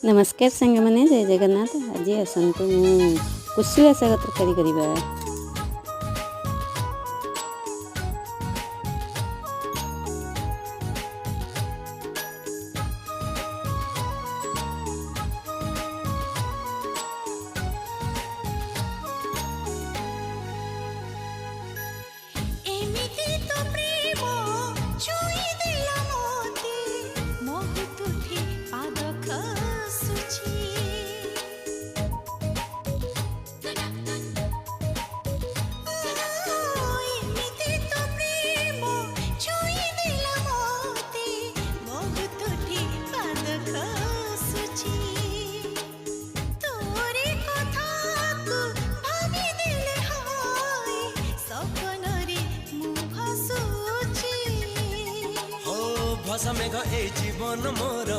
नमस्कार सांग मैंने जय जगन्नाथ। आज आसतु कुशुआ शाग तरकारी करवा। भाषा मेघ ए जीवन मोर